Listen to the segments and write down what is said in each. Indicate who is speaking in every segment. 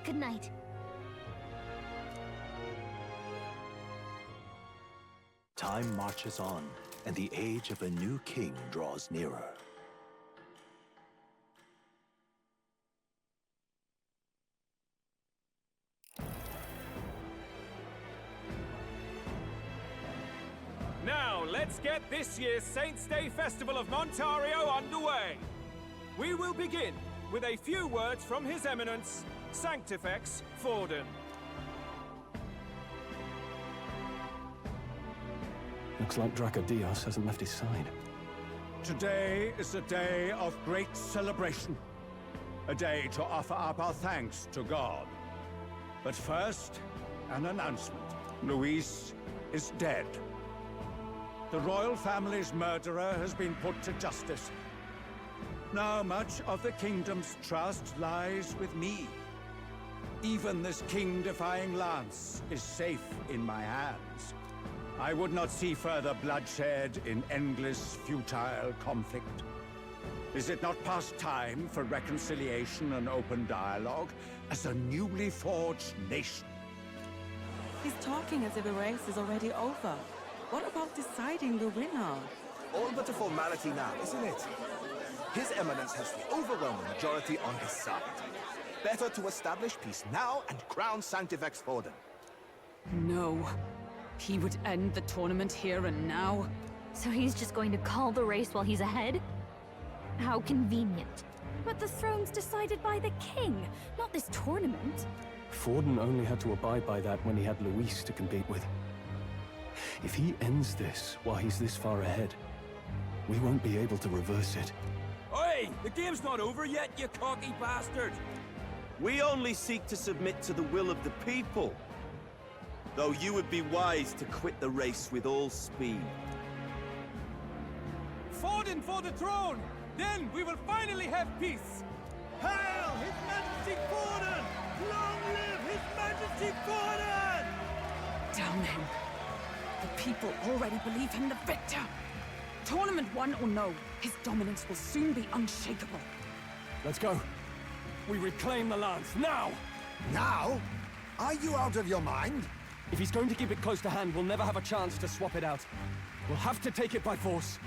Speaker 1: Good night.
Speaker 2: Time marches on, and the age of a new king draws nearer.
Speaker 3: Now, let's get this year's Saints' Day Festival of Montario underway. We will begin with a few words from His Eminence, Santifex Forden.
Speaker 4: Looks like Drakodios hasn't left his side.
Speaker 5: Today is a day of great celebration. A day to offer up our thanks to God. But first, an announcement. Luis is dead. The royal family's murderer has been put to justice. Now much of the kingdom's trust lies with me. Even this king-defying lance is safe in my hands. I would not see further bloodshed in endless, futile conflict. Is it not past time for reconciliation and open dialogue as a newly forged nation?
Speaker 6: He's talking as if the race is already over. What about deciding the winner?
Speaker 7: All but a formality now, isn't it? His Eminence has the overwhelming majority on his side. Better to establish peace now and crown Santifex Forden.
Speaker 8: No. He would end the tournament here and now.
Speaker 1: So he's just going to call the race while he's ahead? How convenient. But the throne's decided by the king, not this tournament.
Speaker 4: Forden only had to abide by that when he had Luis to compete with. If he ends this while he's this far ahead, we won't be able to reverse it.
Speaker 3: Oi! The game's not over yet, you cocky bastard!
Speaker 9: We only seek to submit to the will of the people. Though you would be wise to quit the race with all speed.
Speaker 3: Forden for the throne! Then we will finally have peace! Hail His Majesty Forden! Long live His Majesty Forden!
Speaker 8: Damn him. The people already believe him the victor. Tournament won or no, his dominance will soon be unshakable.
Speaker 4: Let's go. We reclaim the lance, now!
Speaker 7: Now? Are you out of your mind?
Speaker 4: If he's going to keep it close to hand, we'll never have a chance to swap it out. We'll have to take it by force.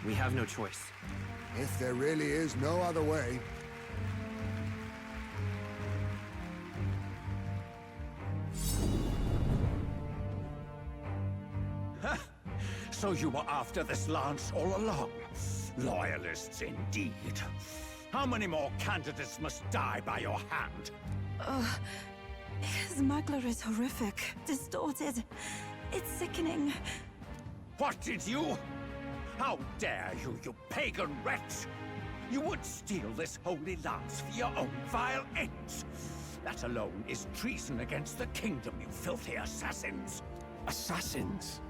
Speaker 10: We have no choice.
Speaker 7: If there really is no other way.
Speaker 5: So you were after this lance all along? Loyalists indeed. How many more candidates must die by your hand?
Speaker 6: His muggler is horrific, distorted. It's sickening.
Speaker 5: What did you? How dare you, you pagan wretch! You would steal this holy lance for your own vile ends. That alone is treason against the kingdom, you filthy assassins.
Speaker 4: Assassins?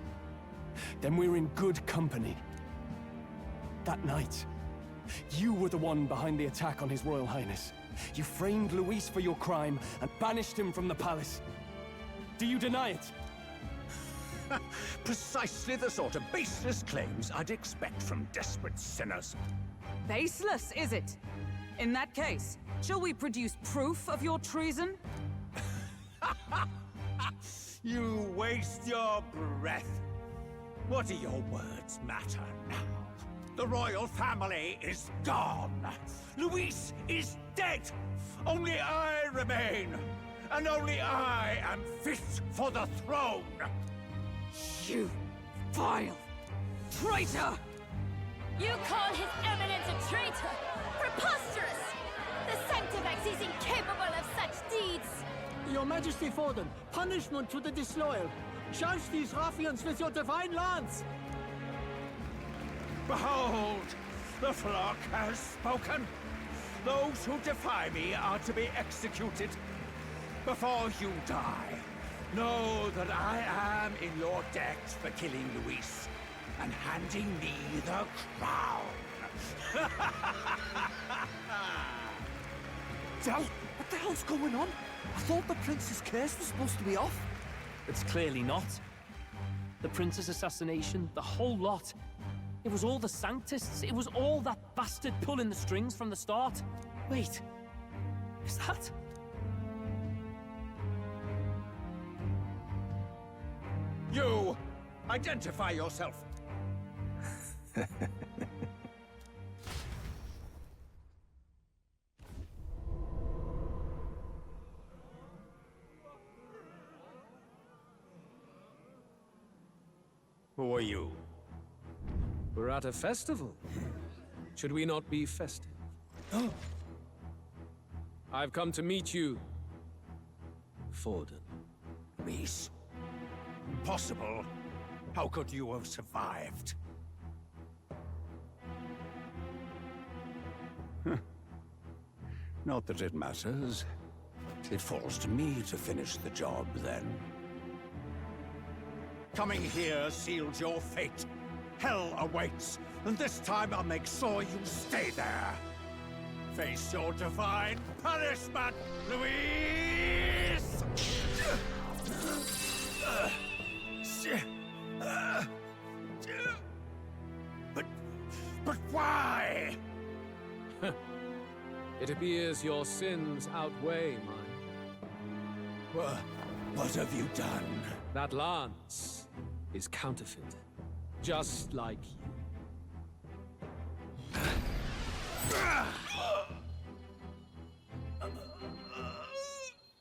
Speaker 4: Then we're in good company. That night, you were the one behind the attack on His Royal Highness. You framed Luis for your crime and banished him from the palace. Do you deny it?
Speaker 5: Precisely the sort of baseless claims I'd expect from desperate sinners.
Speaker 8: Baseless, is it? In that case, shall we produce proof of your treason?
Speaker 5: You waste your breath. What do your words matter now? The royal family is gone. Luis is dead. Only I remain. And only I am fit for the throne.
Speaker 8: You vile traitor!
Speaker 1: You call His Eminence a traitor? Preposterous! The Santifex is incapable of such deeds!
Speaker 11: Your Majesty Forden, punishment to the disloyal. Judge these ruffians with your divine lance!
Speaker 5: Behold, the flock has spoken. Those who defy me are to be executed. Before you die, know that I am in your debt for killing Luis and handing me the crown.
Speaker 9: Del, what the hell's going on? I thought the prince's curse was supposed to be off.
Speaker 10: It's clearly not. The prince's assassination, the whole lot. It was all the Sanctists. It was all that bastard pulling the strings from the start.
Speaker 9: Wait,
Speaker 10: Is that?
Speaker 5: You! Identify yourself! Who are you?
Speaker 3: We're at a festival. Should we not be festive? I've come to meet you, Forden.
Speaker 5: Reese? Impossible. How could you have survived? Not that it matters. It falls to me to finish the job, then. Coming here sealed your fate. Hell awaits, and this time I'll make sure you stay there. Face your divine punishment, Louise! But why?
Speaker 3: It appears your sins outweigh mine.
Speaker 5: What have you done?
Speaker 3: That lance is counterfeit, just like you.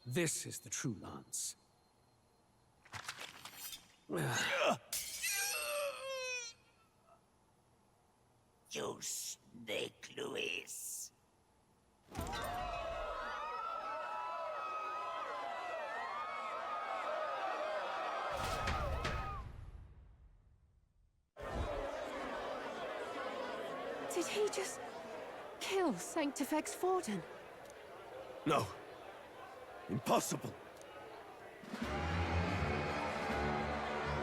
Speaker 3: This is the true lance.
Speaker 5: You snake, Louise.
Speaker 12: Did he just kill Sanctifex Forden?
Speaker 9: No. Impossible.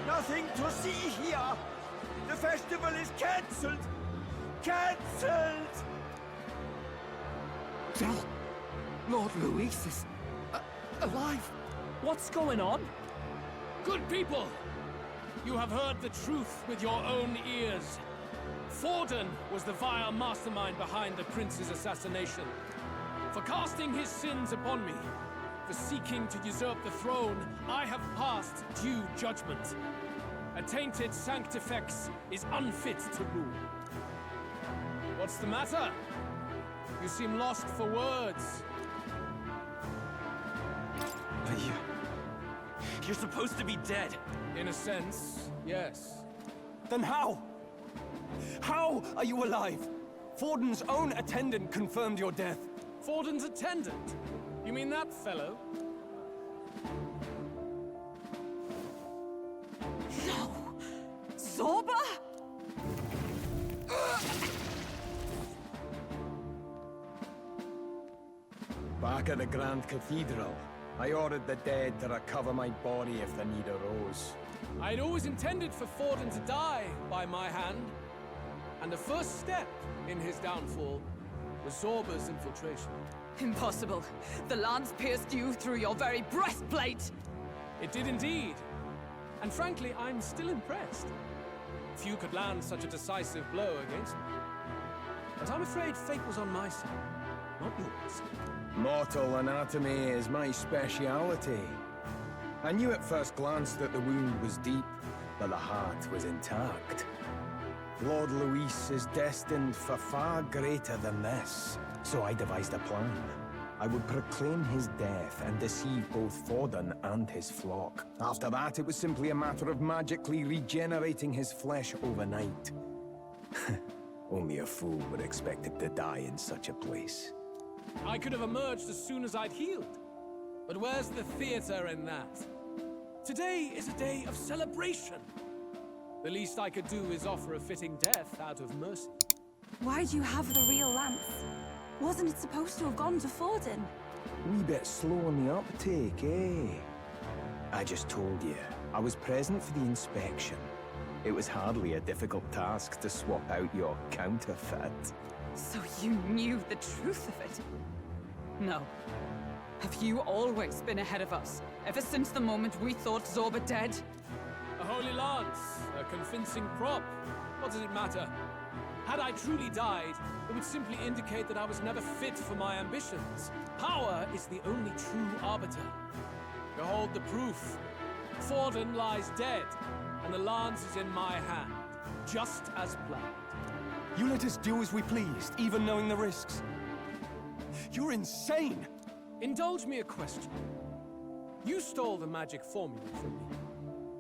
Speaker 5: Nothing to see here. The festival is cancelled. Cancelled!
Speaker 10: Lord Luis is alive. What's going on?
Speaker 3: Good people! You have heard the truth with your own ears. Forden was the vile mastermind behind the prince's assassination. For casting his sins upon me, for seeking to usurp the throne, I have passed due judgment. A tainted Sanctifex is unfit to rule. What's the matter? You seem lost for words.
Speaker 9: But you're supposed to be dead.
Speaker 3: In a sense, yes.
Speaker 4: Then how? How are you alive? Forden's own attendant confirmed your death.
Speaker 3: Forden's attendant? You mean that fellow?
Speaker 8: No! Zorba?
Speaker 4: Back at the Grand Cathedral, I ordered the dead to recover my body if the need arose.
Speaker 3: I'd always intended for Forden to die by my hand. And the first step in his downfall was Zorba's infiltration.
Speaker 8: Impossible. The lance pierced you through your very breastplate!
Speaker 3: It did indeed. And frankly, I'm still impressed. Few could land such a decisive blow against me. But I'm afraid fate was on my side, not yours.
Speaker 4: Mortal anatomy is my speciality. I knew at first glance that the wound was deep, but the heart was intact. Lord Luis is destined for far greater than this, so I devised a plan. I would proclaim his death and deceive both Forden and his flock. After that, it was simply a matter of magically regenerating his flesh overnight. Only a fool would expect it to die in such a place.
Speaker 3: I could have emerged as soon as I'd healed. But where's the theater in that? Today is a day of celebration. The least I could do is offer a fitting death out of mercy.
Speaker 12: Why do you have the real lance? Wasn't it supposed to have gone to Forden?
Speaker 4: Wee bit slow on the uptake, eh? I just told you, I was present for the inspection. It was hardly a difficult task to swap out your counterfeit.
Speaker 8: So you knew the truth of it? No. Have you always been ahead of us? Ever since the moment we thought Zorba dead?
Speaker 3: A holy lance, a convincing prop. What does it matter? Had I truly died,
Speaker 10: It would simply indicate that I was never fit for my ambitions. Power is the only true arbiter. Behold the proof. Forden lies dead, and the lance is in my hand, just as planned.
Speaker 4: You let us do as we pleased, even knowing the risks. You're insane!
Speaker 10: Indulge me a question. You stole the magic formula from me.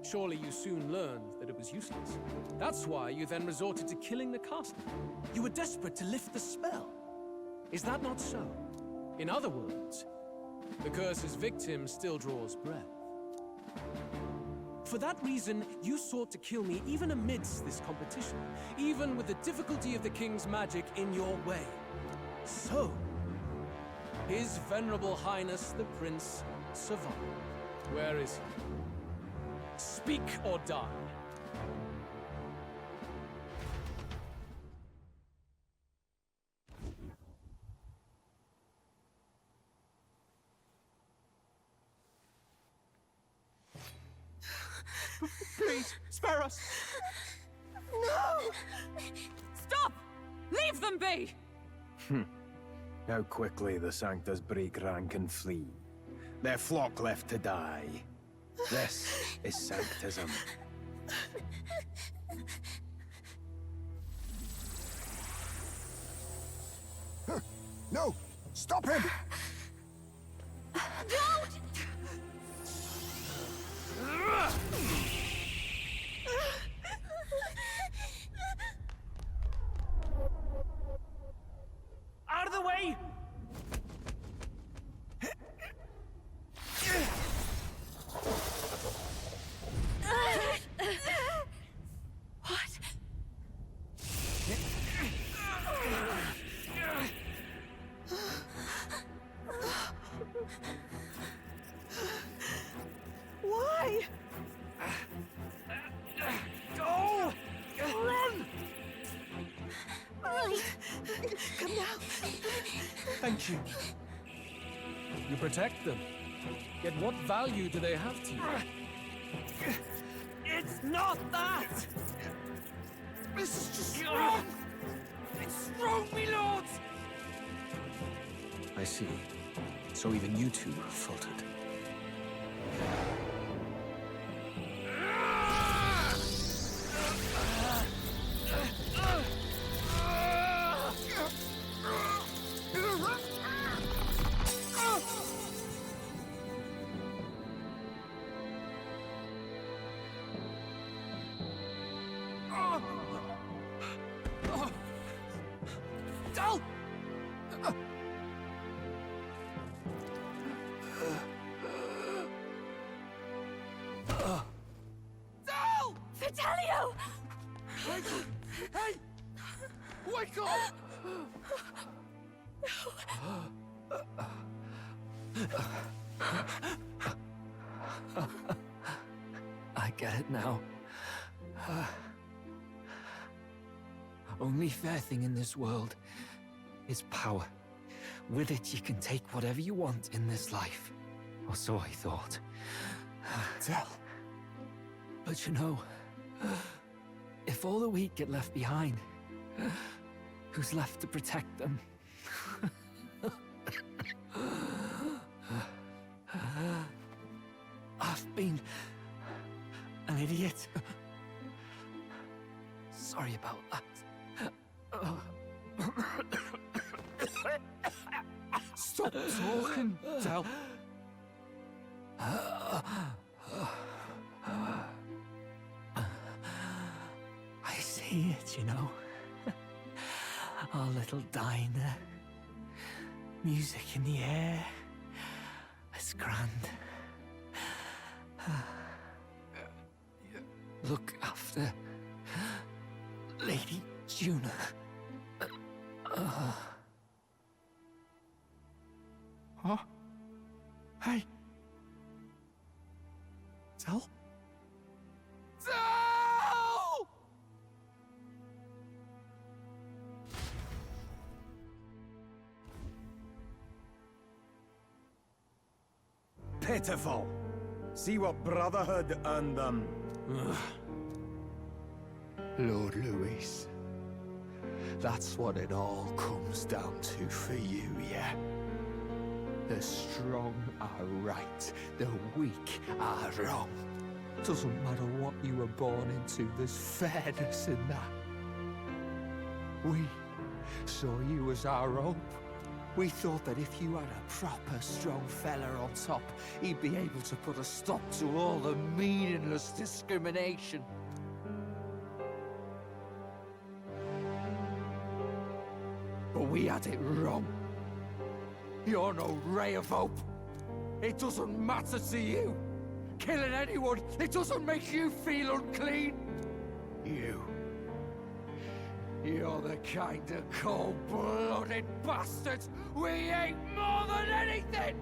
Speaker 10: Surely you soon learned that it was useless. That's why you then resorted to killing the caster. You were desperate to lift the spell. Is that not so? In other words, the curse's victim still draws breath. For that reason, you sought to kill me even amidst this competition, even with the difficulty of the king's magic in your way. So, His Venerable Highness the Prince survived. Where is he? Speak or die.
Speaker 4: Please, spare us!
Speaker 8: No! Stop! Leave them be!
Speaker 13: How quickly the Sanctus break rank and flee. Their flock left to die. This is Sanctism.
Speaker 7: No! Stop him!
Speaker 1: Don't!
Speaker 10: Out of the way!
Speaker 1: What?
Speaker 6: Why?
Speaker 10: Go! Run!
Speaker 6: Come now.
Speaker 4: Thank you.
Speaker 10: You protect them. Yet what value do they have to you?
Speaker 11: It's not that! This is just wrong! It's wrong, me lords!
Speaker 13: I see. So even you two have faltered.
Speaker 1: Vitelio!
Speaker 11: Hey! Wake up!
Speaker 13: I get it now. Only fair thing in this world is power. With it, you can take whatever you want in this life. Or so I thought.
Speaker 4: Tell.
Speaker 13: But you know, if all the weak get left behind, who's left to protect them? I've been an idiot. Sorry about that.
Speaker 4: Stop talking, Del.
Speaker 13: I see it, you know. Our little diner. Music in the air. It's grand. Look after Lady Juna.
Speaker 4: Huh? Hey. Del?
Speaker 11: Del!
Speaker 5: Pitiful. See what Brotherhood earned them.
Speaker 13: Lord Louis,
Speaker 14: That's what it all comes down to for you, yeah? The strong are right, the weak are wrong. Doesn't matter what you were born into, there's fairness in that. We saw you as our hope. We thought that if you had a proper strong fella on top, he'd be able to put a stop to all the meaningless discrimination. But we had it wrong. You're no ray of hope. It doesn't matter to you. Killing anyone, it doesn't make you feel unclean. You're the kind of cold-blooded bastards we hate more than anything!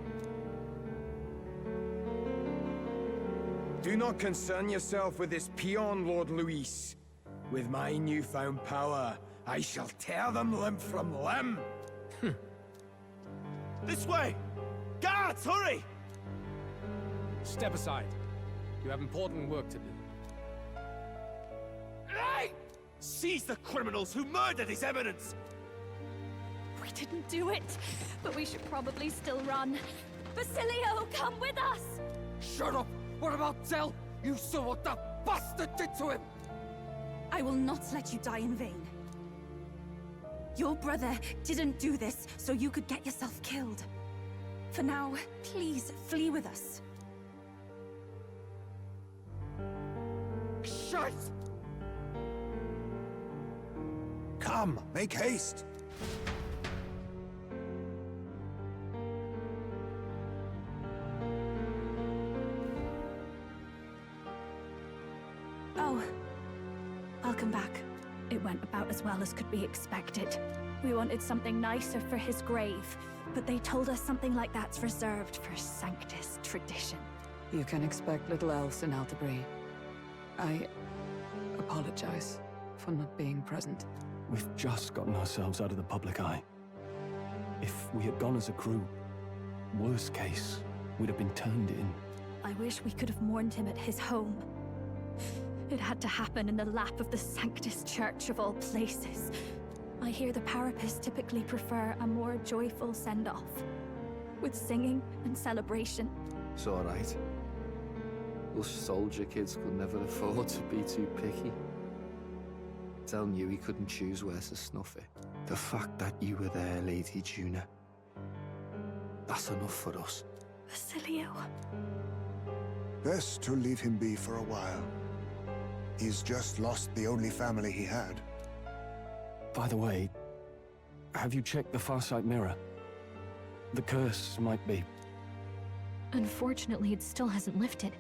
Speaker 4: Do not concern yourself with this peon, Lord Luis. With my newfound power, I shall tear them limb from limb.
Speaker 9: This way! Guards, hurry!
Speaker 10: Step aside. You have important work to do.
Speaker 9: Hey! Seize the criminals who murdered His Eminence!
Speaker 1: We didn't do it, but we should probably still run. Basilio, come with us!
Speaker 14: Shut up! What about Del? You saw what that bastard did to him!
Speaker 12: I will not let you die in vain. Your brother didn't do this so you could get yourself killed. For now, please flee with us.
Speaker 14: Shit!
Speaker 7: Come, make haste.
Speaker 12: Oh, I'll come back.
Speaker 1: It went about as well as could be expected. We wanted something nicer for his grave, but they told us something like that's reserved for Sanctus tradition.
Speaker 8: You can expect little else in Altabri. I apologize for not being present.
Speaker 4: We've just gotten ourselves out of the public eye. If we had gone as a crew, worst case, we'd have been turned in.
Speaker 1: I wish we could have mourned him at his home. It had to happen in the lap of the Sanctus Church of all places. I hear the Parapists typically prefer a more joyful send-off, with singing and celebration.
Speaker 15: It's alright. Us soldier kids could never afford to be too picky. Del knew he couldn't choose where to snuff it. The fact that you were there, Lady Juna, that's enough for us.
Speaker 1: Basilio.
Speaker 16: Best to leave him be for a while. He's just lost the only family he had.
Speaker 4: By the way, have you checked the Farsight mirror? The curse might be...
Speaker 1: Unfortunately, it still hasn't lifted.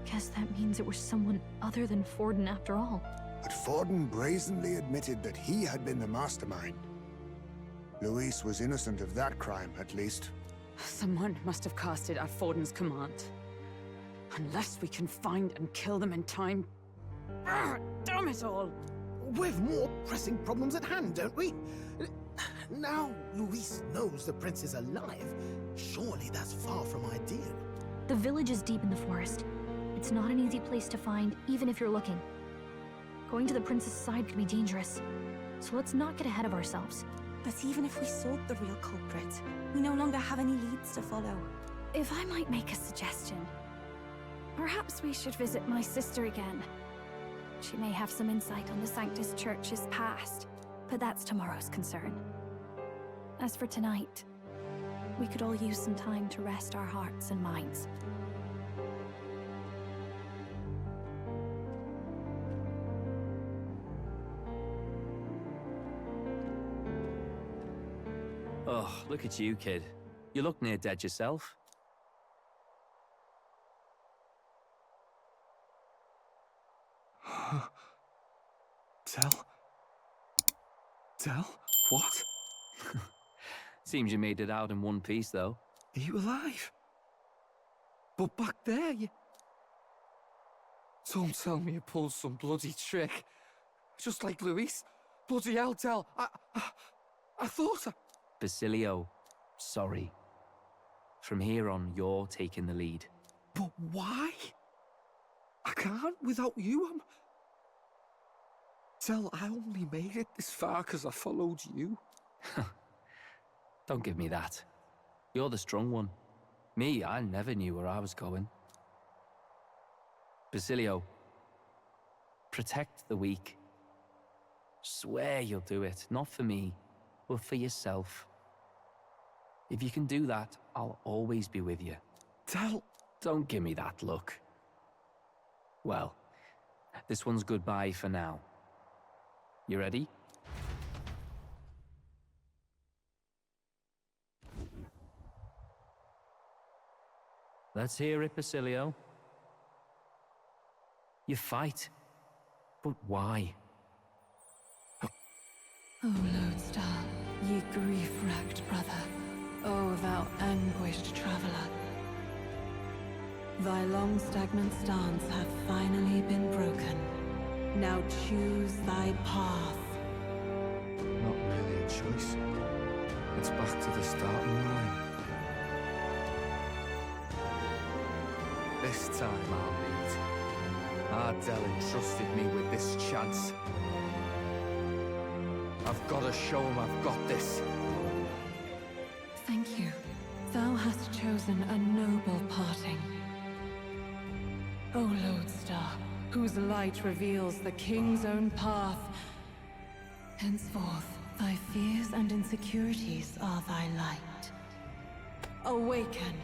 Speaker 1: Guess that means it was someone other than Forden after all.
Speaker 16: But Forden brazenly admitted that he had been the mastermind. Luis was innocent of that crime, at least.
Speaker 8: Someone must have cast it at Forden's command. Unless we can find and kill them in time... Damn it all!
Speaker 7: We've more pressing problems at hand, don't we? Now Luis knows the prince is alive. Surely that's far from ideal.
Speaker 1: The village is deep in the forest. It's not an easy place to find, even if you're looking. Going to the prince's side could be dangerous. So let's not get ahead of ourselves.
Speaker 12: But even if we sought the real culprit, we no longer have any leads to follow.
Speaker 1: If I might make a suggestion, perhaps we should visit my sister again. She may have some insight on the Sanctus Church's past, but that's tomorrow's concern. As for tonight, we could all use some time to rest our hearts and minds.
Speaker 17: Oh, look at you, kid. You look near dead yourself.
Speaker 13: Del? What?
Speaker 17: Seems you made it out in one piece, though.
Speaker 13: Are you alive? But back there, you... Don't tell me you pulled some bloody trick. Just like Luis. Bloody hell, Del. I thought I...
Speaker 17: Basilio, sorry. From here on, you're taking the lead.
Speaker 13: But why? I can't without you.
Speaker 15: Tell, I only made it this far because I followed you.
Speaker 17: Don't give me that. You're the strong one. Me, I never knew where I was going. Basilio, protect the weak. Swear you'll do it, not for me, but for yourself. If you can do that, I'll always be with you.
Speaker 15: Tell...
Speaker 17: Don't give me that look. Well, this one's goodbye for now. You ready? Let's hear it, Basilio. You fight, but why?
Speaker 18: O Lodestar, ye grief-racked brother, O thou anguished traveler. Thy long stagnant stance hath finally been broken. Now choose thy path.
Speaker 15: Not really a choice. It's back to the starting line. This time I'll lead. Ardell entrusted me with this chance. I've got to show him I've got this.
Speaker 18: Thank you. Thou hast chosen a noble parting. O Lodestar, whose light reveals the king's own path. Henceforth, thy fears and insecurities are thy light. Awaken.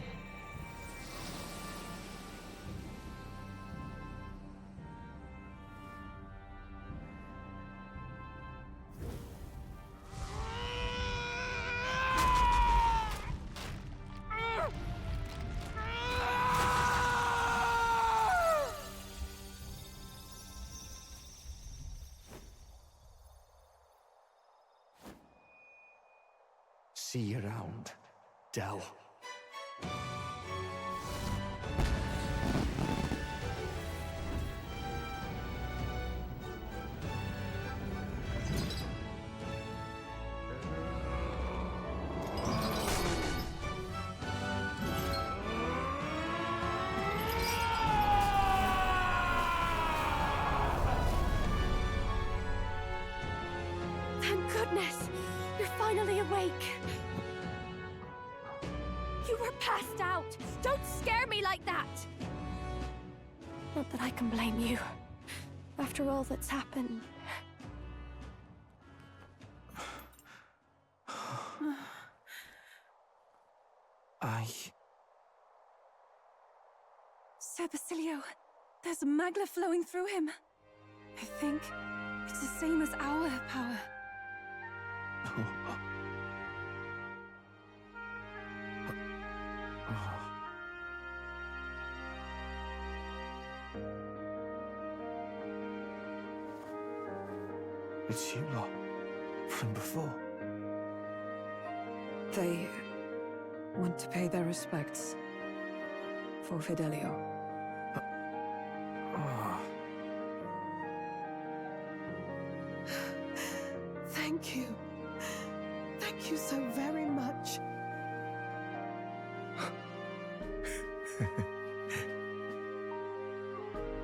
Speaker 14: See you around, Del.
Speaker 1: Thank goodness! You're finally awake! You were passed out! Don't scare me like that! Not that I can blame you. After all that's happened.
Speaker 12: Sir Basilio, there's magla flowing through him. I think it's the same as our power.
Speaker 14: It's you lot, from before.
Speaker 8: They want to pay their respects for Fidelio.
Speaker 11: Thank you. Thank you so very much.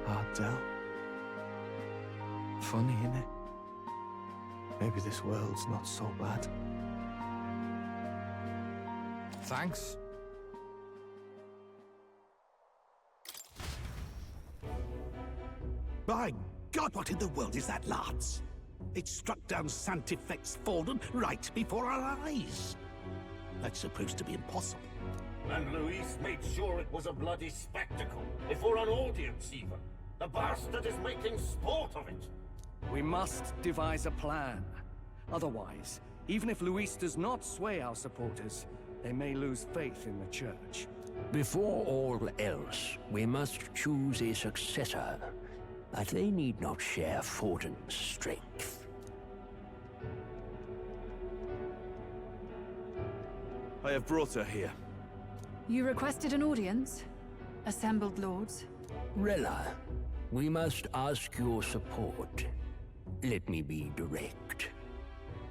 Speaker 14: Ardell. Funny, innit? Maybe this world's not so bad.
Speaker 5: Thanks.
Speaker 19: By God, what in the world is that, lads? It struck down Santifex Forden right before our eyes. That's supposed to be impossible.
Speaker 20: And Luis made sure it was a bloody spectacle, before an audience even. The bastard is making sport of it.
Speaker 4: We must devise a plan. Otherwise, even if Luis does not sway our supporters, they may lose faith in the church.
Speaker 21: Before all else, we must choose a successor. But they need not share Forden's strength.
Speaker 9: I have brought her here.
Speaker 8: You requested an audience? Assembled lords?
Speaker 21: Rella, we must ask your support. Let me be direct.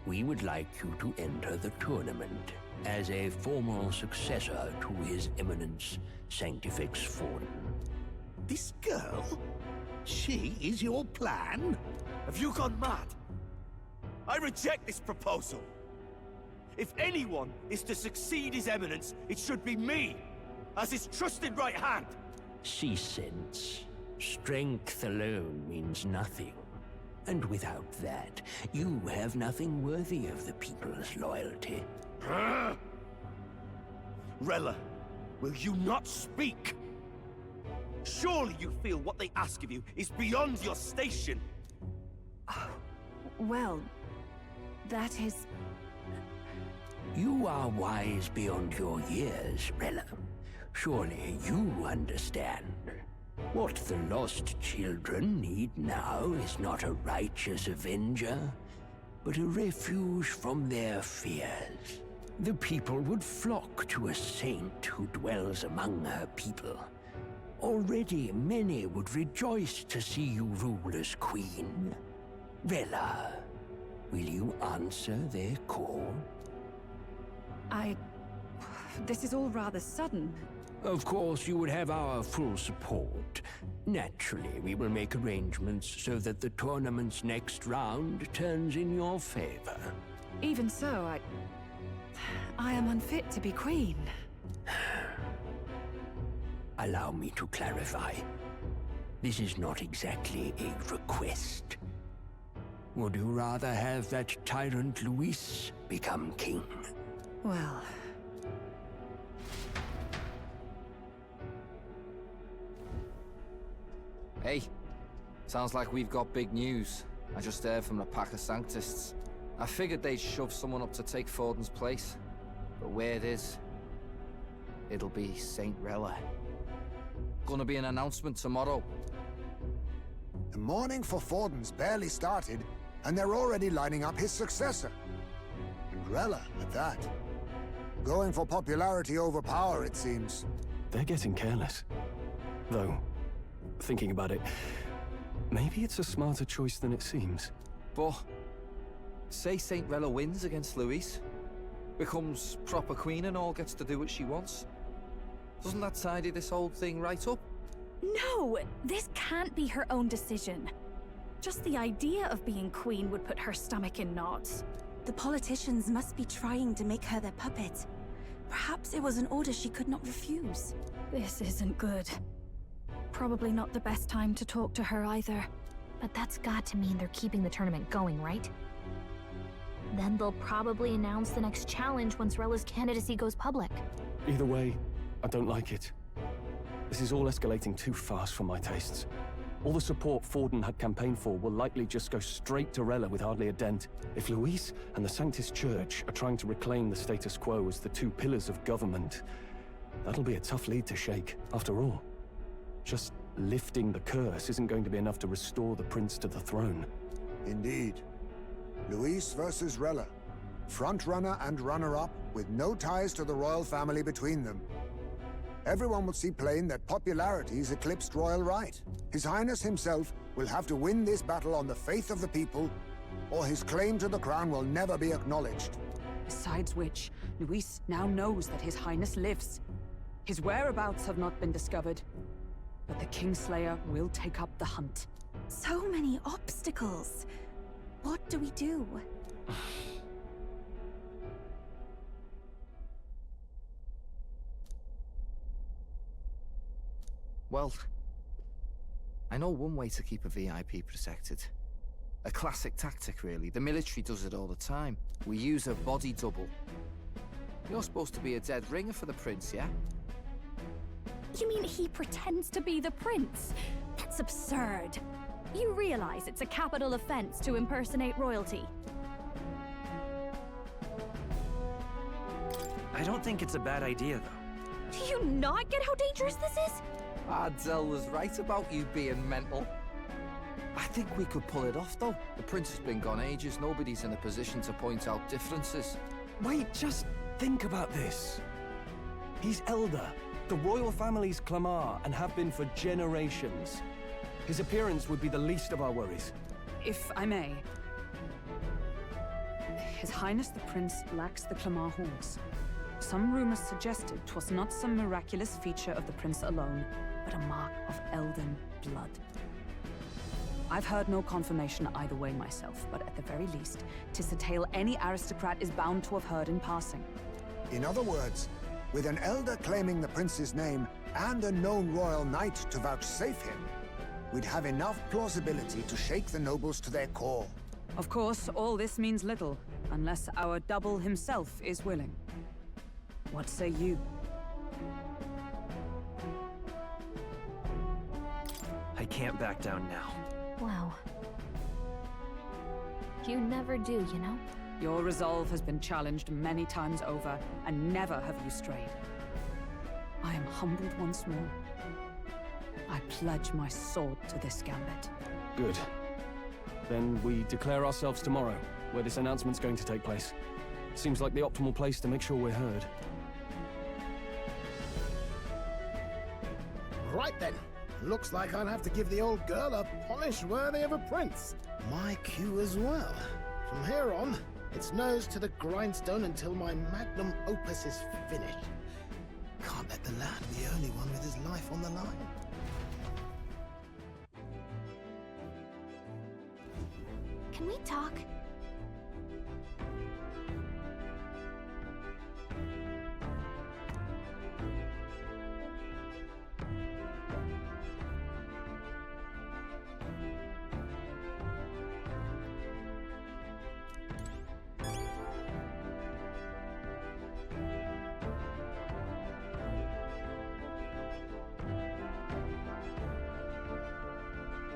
Speaker 21: We would like you to enter the tournament as a formal successor to His Eminence Santifex Forden.
Speaker 19: This girl? She is your plan?
Speaker 9: Have you gone mad? I reject this proposal. If anyone is to succeed His Eminence, it should be me, as his trusted right hand.
Speaker 21: See sense. Strength alone means nothing. And without that, you have nothing worthy of the people's loyalty.
Speaker 9: Rella, will you not speak? Surely you feel what they ask of you is beyond your station.
Speaker 1: Well, that is...
Speaker 21: You are wise beyond your years, Rella. Surely you understand. What the lost children need now is not a righteous avenger, but a refuge from their fears. The people would flock to a saint who dwells among her people. Already many would rejoice to see you rule as queen. Rella, will you answer their call?
Speaker 8: This is all rather sudden.
Speaker 21: Of course, you would have our full support. Naturally, we will make arrangements so that the tournament's next round turns in your favor.
Speaker 8: Even so, I am unfit to be queen.
Speaker 21: Allow me to clarify. This is not exactly a request. Would you rather have that tyrant Luis become king?
Speaker 8: Well...
Speaker 15: Hey, sounds like we've got big news. I just heard from the pack of Sanctists. I figured they'd shove someone up to take Forden's place. But where it is, it'll be Saint Rella. Gonna be an announcement tomorrow.
Speaker 16: The mourning for Forden's barely started, and they're already lining up his successor. And Rella, at that. Going for popularity over power, it seems.
Speaker 4: They're getting careless. Though, thinking about it, maybe it's a smarter choice than it seems.
Speaker 15: But, say Saint Rella wins against Luis, becomes proper queen and all, gets to do what she wants. Doesn't that tidy this whole thing right up?
Speaker 1: No! This can't be her own decision. Just the idea of being queen would put her stomach in knots.
Speaker 12: The politicians must be trying to make her their puppet. Perhaps it was an order she could not refuse.
Speaker 1: This isn't good. Probably not the best time to talk to her either.
Speaker 2: But that's got to mean they're keeping the tournament going, right? Then they'll probably announce the next challenge once Rella's candidacy goes public.
Speaker 4: Either way, I don't like it. This is all escalating too fast for my tastes. All the support Forden had campaigned for will likely just go straight to Rella with hardly a dent. If Luis and the Sanctus Church are trying to reclaim the status quo as the two pillars of government, that'll be a tough lead to shake. After all, just lifting the curse isn't going to be enough to restore the prince to the throne.
Speaker 16: Indeed. Luis versus Rella. Frontrunner and runner-up, with no ties to the royal family between them. Everyone will see plain that popularity's eclipsed royal right. His Highness himself will have to win this battle on the faith of the people, or his claim to the crown will never be acknowledged.
Speaker 8: Besides which, Luis now knows that His Highness lives. His whereabouts have not been discovered, but the Kingslayer will take up the hunt.
Speaker 12: So many obstacles. What do we do?
Speaker 15: Well, I know one way to keep a VIP protected. A classic tactic, really. The military does it all the time. We use a body double. You're supposed to be a dead ringer for the prince, yeah?
Speaker 1: You mean he pretends to be the prince? That's absurd. You realize it's a capital offense to impersonate royalty.
Speaker 22: I don't think it's a bad idea, though.
Speaker 1: Do you not get how dangerous this is?
Speaker 15: Ardell was right about you being mental. I think we could pull it off, though. The prince has been gone ages. Nobody's in a position to point out differences.
Speaker 4: Wait, just think about this. He's elder. The royal family's Clamar, and have been for generations. His appearance would be the least of our worries.
Speaker 8: If I may. His Highness the Prince lacks the Clamar horns. Some rumors suggested 'twas not some miraculous feature of the prince alone, but a mark of elden blood. I've heard no confirmation either way myself, but at the very least, 'tis a tale any aristocrat is bound to have heard in passing.
Speaker 16: In other words, with an elder claiming the prince's name and a known royal knight to vouchsafe him, we'd have enough plausibility to shake the nobles to their core.
Speaker 8: Of course, all this means little, unless our double himself is willing. What say you?
Speaker 22: I can't back down now.
Speaker 2: Wow. You never do, you know?
Speaker 8: Your resolve has been challenged many times over, and never have you strayed. I am humbled once more. I pledge my sword to this gambit.
Speaker 4: Good. Then we declare ourselves tomorrow, where this announcement's going to take place. Seems like the optimal place to make sure we're heard.
Speaker 3: Right then. Looks like I'll have to give the old girl a polish worthy of a prince. My cue as well. From here on, it's nose to the grindstone until my magnum opus is finished. Can't let the lad be the only one with his life on the line.
Speaker 2: Can we talk?